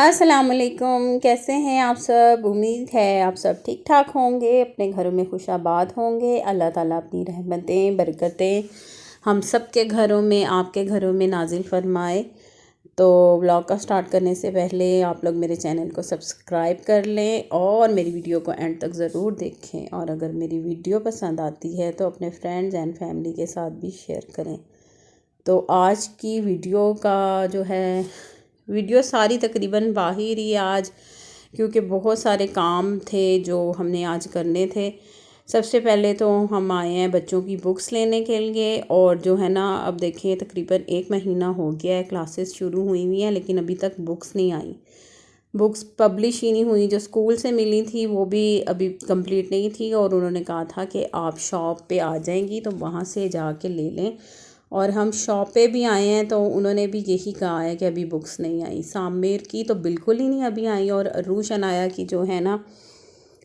अस्सलामुअलैकुम, कैसे हैं आप सब। उम्मीद है आप सब ठीक ठाक होंगे, अपने घरों में खुशाबाद होंगे। अल्लाह ताला अपनी रहमतें बरकतें हम सब के घरों में, आपके घरों में नाजिल फरमाए। तो व्लॉग का स्टार्ट करने से पहले आप लोग मेरे चैनल को सब्सक्राइब कर लें और मेरी वीडियो को एंड तक ज़रूर देखें। और अगर मेरी वीडियो पसंद आती है तो अपने फ्रेंड्स एंड फैमिली के साथ भी शेयर करें। तो आज की वीडियो का जो है वीडियो सारी तकरीबन बाहर ही आज, क्योंकि बहुत सारे काम थे जो हमने आज करने थे। सबसे पहले तो हम आए हैं बच्चों की बुक्स लेने के लिए। और जो है ना, अब देखिए तकरीबन 1 महीना हो गया है, क्लासेस शुरू हुई हुई हैं लेकिन अभी तक बुक्स नहीं आई। बुक्स पब्लिश ही नहीं हुई। जो स्कूल से मिली थी वो भी अभी कंप्लीट नहीं थी और उन्होंने कहा था कि आप शॉप पे आ जाएंगी तो वहाँ से जाके ले लें। और हम शॉप पे भी आए हैं तो उन्होंने भी यही कहा है कि अभी बुक्स नहीं आई। सामेर की तो बिल्कुल ही नहीं अभी आई, और अरूश अनाया की जो है ना,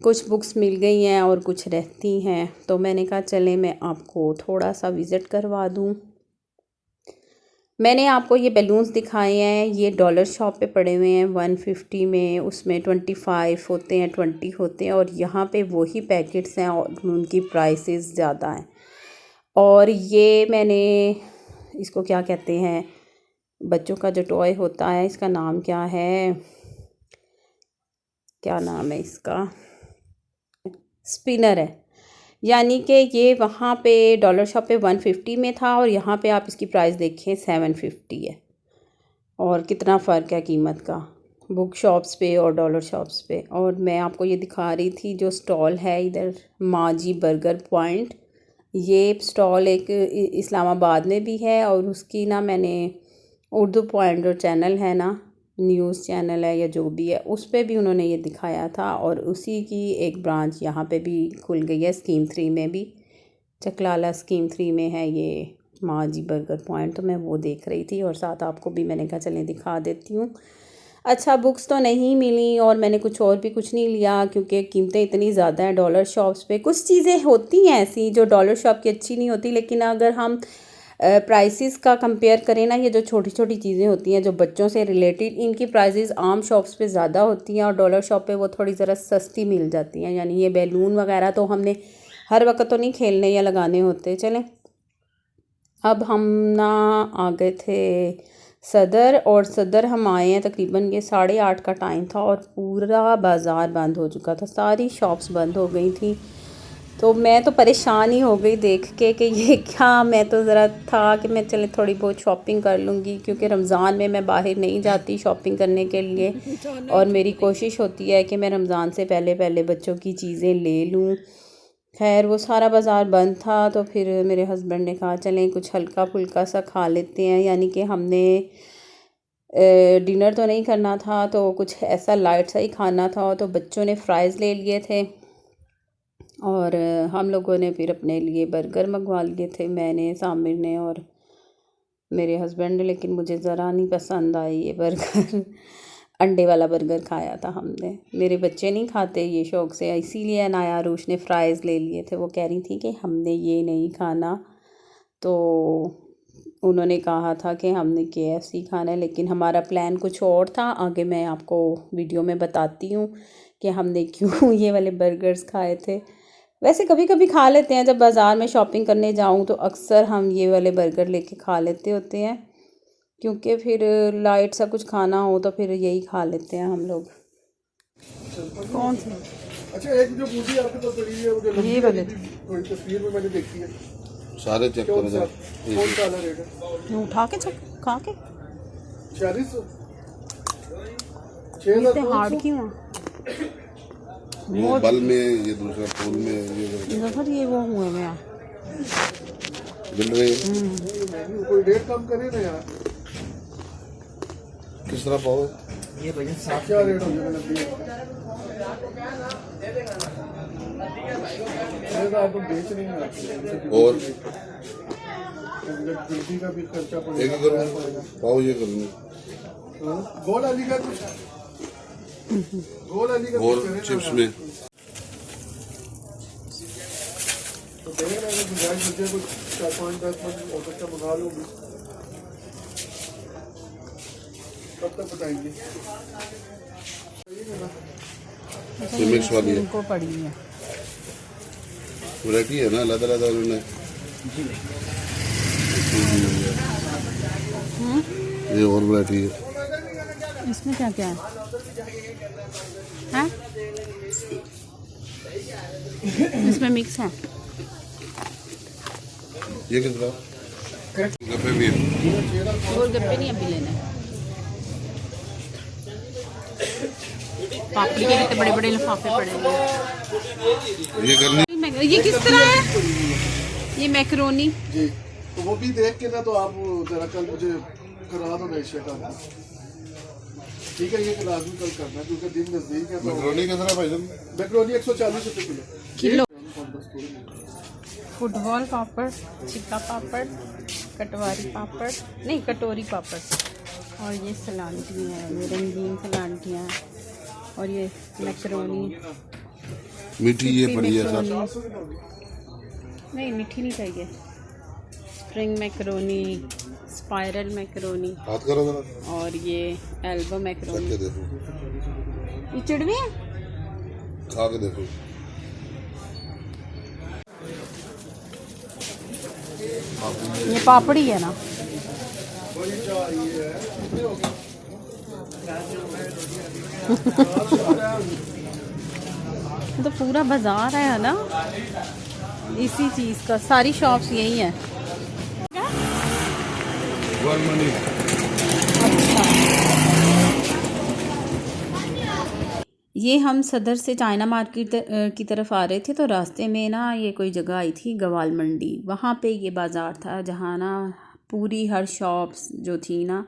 कुछ बुक्स मिल गई हैं और कुछ रहती हैं। तो मैंने कहा चले मैं आपको थोड़ा सा विज़िट करवा दूँ। मैंने आपको ये बैलून्स दिखाए हैं, ये डॉलर शॉप पे पड़े हुए हैं 150 में, उसमें 25 होते हैं, 20 होते हैं। और यहाँ पे वही पैकेट्स हैं और उनकी प्राइसेस ज़्यादा हैं। और ये मैंने इसको क्या कहते हैं, बच्चों का जो टॉय होता है, इसका नाम क्या है, क्या नाम है इसका, स्पिनर है। यानी कि ये वहाँ पे डॉलर शॉप पे 150 में था और यहाँ पे आप इसकी प्राइस देखें 750 है। और कितना फ़र्क है कीमत का बुक शॉप्स पे और डॉलर शॉप्स पे। और मैं आपको ये दिखा रही थी जो स्टॉल है इधर, माजी बर्गर पॉइंट। ये स्टॉल एक इस्लामाबाद में भी है और उसकी ना मैंने उर्दू पॉइंट जो चैनल है ना, न्यूज़ चैनल है या जो भी है, उस पर भी उन्होंने ये दिखाया था। और उसी की एक ब्रांच यहाँ पे भी खुल गई है, स्कीम 3 में भी। चकलाला स्कीम 3 में है ये माजी बर्गर पॉइंट। तो मैं वो देख रही थी और साथ आपको भी मैंने कहा चलें दिखा देती हूँ। अच्छा, बुक्स तो नहीं मिली और मैंने कुछ और भी कुछ नहीं लिया क्योंकि कीमतें इतनी ज़्यादा हैं डॉलर शॉप्स पे। कुछ चीज़ें होती हैं ऐसी जो डॉलर शॉप की अच्छी नहीं होती, लेकिन अगर हम प्राइसेस का कंपेयर करें ना, ये जो छोटी छोटी चीज़ें होती हैं जो बच्चों से रिलेटेड, इनकी प्राइसेस आम शॉप्स पे ज़्यादा होती हैं और डॉलर शॉप पे वो थोड़ी ज़रा सस्ती मिल जाती हैं। यानी ये बैलून वगैरह तो हमने हर वक्त तो नहीं खेलने या लगाने होते। चलें, अब हम ना आ गए थे सदर, और सदर हम आए हैं तकरीबन ये 8:30 का टाइम था और पूरा बाज़ार बंद हो चुका था, सारी शॉप्स बंद हो गई थी। तो मैं तो परेशान ही हो गई देख के कि ये क्या, मैं तो ज़रा था कि मैं चले थोड़ी बहुत शॉपिंग कर लूँगी क्योंकि रमज़ान में मैं बाहर नहीं जाती शॉपिंग करने के लिए। और मेरी कोशिश होती है कि मैं रमज़ान से पहले पहले बच्चों की चीज़ें ले लूँ। खैर वो सारा बाज़ार बंद था तो फिर मेरे हस्बैंड ने कहा चलें कुछ हल्का फुल्का सा खा लेते हैं। यानी कि हमने डिनर तो नहीं करना था तो कुछ ऐसा लाइट सा ही खाना था। तो बच्चों ने फ्राइज़ ले लिए थे और हम लोगों ने फिर अपने लिए बर्गर मंगवा लिए थे, मैंने, सामिर ने और मेरे हस्बैंड ने। लेकिन मुझे ज़रा नहीं पसंद आई ये बर्गर अंडे वाला बर्गर खाया था हमने। मेरे बच्चे नहीं खाते ये शौक़ से, इसीलिए अनाया आरुष ने फ्राइज़ ले लिए थे। वो कह रही थी कि हमने ये नहीं खाना, तो उन्होंने कहा था कि हमने KFC खाना है। लेकिन हमारा प्लान कुछ और था, आगे मैं आपको वीडियो में बताती हूँ कि हमने क्यों ये वाले बर्गर्स खाए थे। वैसे कभी कभी खा लेते हैं, जब बाज़ार में शॉपिंग करने जाऊँ तो अक्सर हम ये वाले बर्गर लेके खा लेते होते हैं, क्योंकि फिर लाइट सा कुछ खाना हो तो फिर यही खा लेते हैं हम लोग। कौन से? अच्छा, एक जो मूवी आपके पास पड़ी है, वो जो ये वाले थोड़ी तस्वीर में मैंने देखी है, सारे चेक करो जरा। कौन सा वाला रेट है? उठा के चेक खा के 4600 इतने हार्ड क्यों हैं? वो बल में, ये दूसरा फूल में, ये सर ये वो हुए में मिल रही है। कोई रेट कम करे ना यार। किस तरह पाओ ये भैया 7 क्या रेट हो जाएगा? आप बेच नहीं हैं और गिनती का भी खर्चा एक पड़ेगा। करूँ पाओ, ये करूँगा गोल अली का कुछ, गोल अली का और चिप्स में तो देख रहे हैं, गुंजाइश बच्चे कुछ 4-5-10 मिनट हो सकता मंगा लूँगी। कब तक बताएंगे? ये मिक्स वाली है, इनको पड़ी है। वैरायटी है ना, अलग अलग उन्होंने। ये और वैरायटी है। इसमें क्या क्या है? हैं? इसमें मिक्स है। ये कितना? गप्पे भी है। गोलगप्पे नहीं अभी लेना है। पापड़ी के कितने बड़े बड़े लिफाफे पड़े हैं। ये करनी, ये किस तरह है? ये मैकरोनी। जी, तो वो भी देख के ना, तो आप जरा कल मुझे करा दो नई शेक आपको, ठीक है? ये लाजमी कल करना है क्योंकि दिन नजदीक है। मैकरोनी कितना भाईजान? मैकरोनी 140 रुपये किलो। किलो। फुटबॉल पापड़, चिक्का पापड़, कटवारी पापड़ नहीं कटोरी पापड़, और ये सलांटी है, ये रंगीन सलांटियाँ, और ये मैकरोनी मीठी ये पड़ी है सर। नहीं मीठी नहीं चाहिए। स्प्रिंग मैकरोनी, स्पाइरल मैकरोनी, हाथ करो जरा, और ये एल्बो मैकरोनी। के देखो, ये चिड़वे हैं? खा के देखो। ये पापड़ी है ना? तो पूरा बाजार है ना इसी चीज़ का, सारी शॉप्स यही हैं। ये हम सदर से चाइना मार्केट की तरफ आ रहे थे, तो रास्ते में ना ये कोई जगह आई थी गवाल मंडी, वहाँ पे ये बाज़ार था जहाँ ना पूरी हर शॉप्स जो थी ना,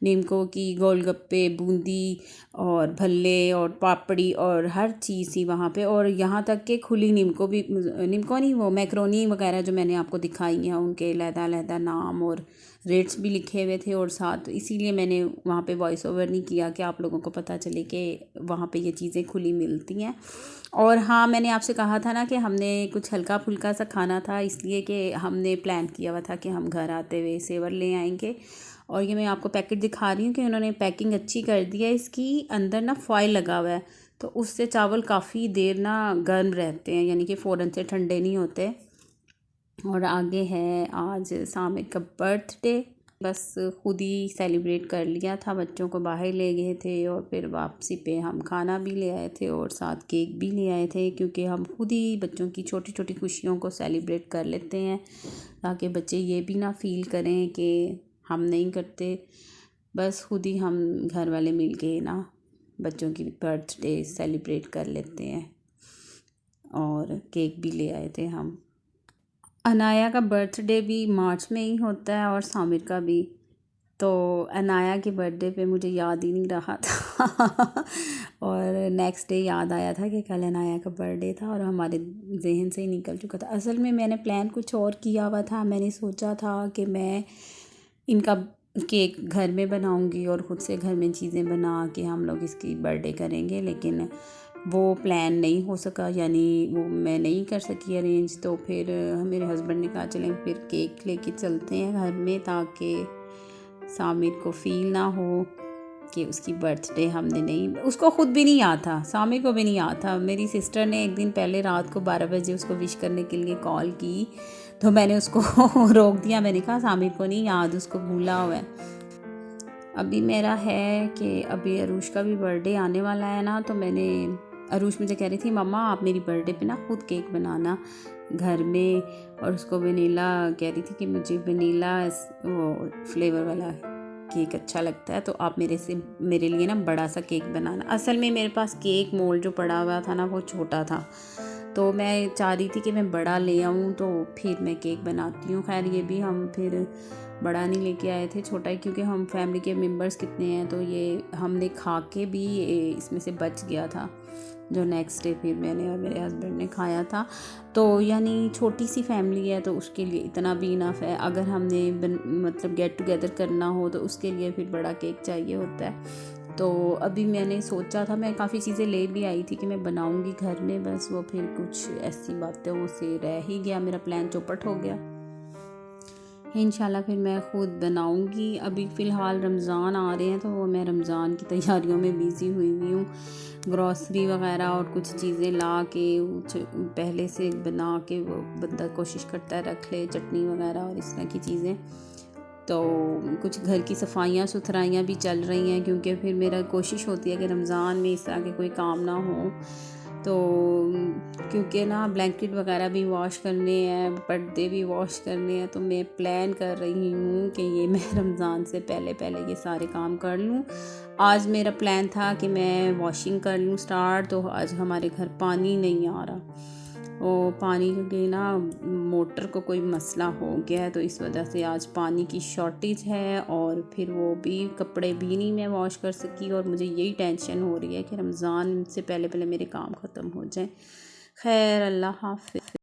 निमको की, गोलगप्पे, बूंदी और भल्ले और पापड़ी और हर चीज़ थी वहाँ पे। और यहाँ तक कि खुली निमको भी, निमको नहीं, वो मैक्रोनी वगैरह जो मैंने आपको दिखाई हैं, उनके अलग-अलग नाम और रेट्स भी लिखे हुए थे और साथ, इसीलिए मैंने वहाँ पे वॉइस ओवर नहीं किया कि आप लोगों को पता चले कि वहाँ पे ये चीज़ें खुली मिलती हैं। और हाँ, मैंने आपसे कहा था ना कि हमने कुछ हल्का फुल्का सा खाना था, इसलिए कि हमने प्लान किया हुआ था कि हम घर आते हुए सेवर ले आएंगे। और ये मैं आपको पैकेट दिखा रही हूँ कि उन्होंने पैकिंग अच्छी कर दी है, इसकी अंदर ना फॉयल लगा हुआ है, तो उससे चावल काफ़ी देर ना गर्म रहते हैं, यानी कि फ़ौरन से ठंडे नहीं होते। और आगे है आज सामिर का बर्थडे, बस खुद ही सेलिब्रेट कर लिया था, बच्चों को बाहर ले गए थे और फिर वापसी पे हम खाना भी ले आए थे और साथ केक भी ले आए थे, क्योंकि हम खुद ही बच्चों की छोटी छोटी खुशियों को सेलिब्रेट कर लेते हैं, ताकि बच्चे ये भी ना फील करें कि हम नहीं करते। बस खुद ही हम घर वाले मिल के ना बच्चों की बर्थडे सेलिब्रेट कर लेते हैं। और केक भी ले आए थे हम। अनाया का बर्थडे भी मार्च में ही होता है और सामिर का भी, तो अनाया के बर्थडे पे मुझे याद ही नहीं रहा था और नेक्स्ट डे याद आया था कि कल अनाया का बर्थडे था और हमारे जहन से ही निकल चुका था। असल में मैंने प्लान कुछ और किया हुआ था, मैंने सोचा था कि मैं इनका केक घर में बनाऊंगी और ख़ुद से घर में चीज़ें बना के हम लोग इसकी बर्थडे करेंगे, लेकिन वो प्लान नहीं हो सका, यानी वो मैं नहीं कर सकी अरेंज। तो फिर मेरे हस्बैंड ने कहा चलें फिर केक लेके चलते हैं घर में, ताकि सामिर को फ़ील ना हो कि उसकी बर्थडे हमने नहीं, उसको ख़ुद भी नहीं याद था, सामिर को भी नहीं याद था। मेरी सिस्टर ने एक दिन पहले रात को 12 बजे उसको विश करने के लिए कॉल की, तो मैंने उसको रोक दिया, मैंने कहा सामिर को नहीं याद, उसको भूला हुआ है। अभी मेरा है कि अभी अरूश का भी बर्थडे आने वाला है ना, तो मैंने, अरूश मुझे कह रही थी मम्मा आप मेरी बर्थडे पे ना खुद केक बनाना घर में, और उसको वनीला कह रही थी कि मुझे वनीला वो फ्लेवर वाला केक अच्छा लगता है, तो आप मेरे लिए ना बड़ा सा केक बनाना। असल में मेरे पास केक मोल्ड जो पड़ा हुआ था ना वो छोटा था, तो मैं चाह रही थी कि मैं बड़ा ले आऊँ तो फिर मैं केक बनाती हूँ। खैर ये भी हम फिर बड़ा नहीं लेके आए थे, छोटा ही, क्योंकि हम फैमिली के मेंबर्स कितने हैं, तो ये हमने खा के भी इसमें से बच गया था, जो नेक्स्ट डे फिर मैंने और मेरे हस्बैंड ने खाया था। तो यानी छोटी सी फैमिली है तो उसके लिए इतना भी इनफ है। अगर हमने मतलब गेट टुगेदर करना हो तो उसके लिए फिर बड़ा केक चाहिए होता है। तो अभी मैंने सोचा था, मैं काफ़ी चीज़ें ले भी आई थी कि मैं बनाऊंगी घर में, बस वो फिर कुछ ऐसी बातें से रह ही गया, मेरा प्लान चौपट हो गया। इंशाल्लाह फिर मैं ख़ुद बनाऊंगी। अभी फ़िलहाल रमज़ान आ रहे हैं तो वो मैं रमज़ान की तैयारियों में बिज़ी हुई हूँ। ग्रॉसरी वगैरह और कुछ चीज़ें ला के पहले से बना के वो बंदा कोशिश करता है रख ले, चटनी वगैरह और इस तरह की चीज़ें। तो कुछ घर की सफाइयाँ सुथराइयाँ भी चल रही हैं, क्योंकि फिर मेरा कोशिश होती है कि रमज़ान में इस तरह के कोई काम ना हो। तो क्योंकि ना ब्लैंकेट वगैरह भी वॉश करने हैं, पर्दे भी वॉश करने हैं, तो मैं प्लान कर रही हूँ कि ये मैं रमज़ान से पहले पहले ये सारे काम कर लूँ। आज मेरा प्लान था कि मैं वॉशिंग कर लूँ स्टार्ट, तो आज हमारे घर पानी नहीं आ रहा। वो पानी के ना मोटर को कोई मसला हो गया है, तो इस वजह से आज पानी की शॉर्टेज है और फिर वो भी कपड़े भी नहीं मैं वॉश कर सकी। और मुझे यही टेंशन हो रही है कि रमज़ान से पहले पहले मेरे काम ख़त्म हो जाए। खैर, अल्लाह हाफ़िज़।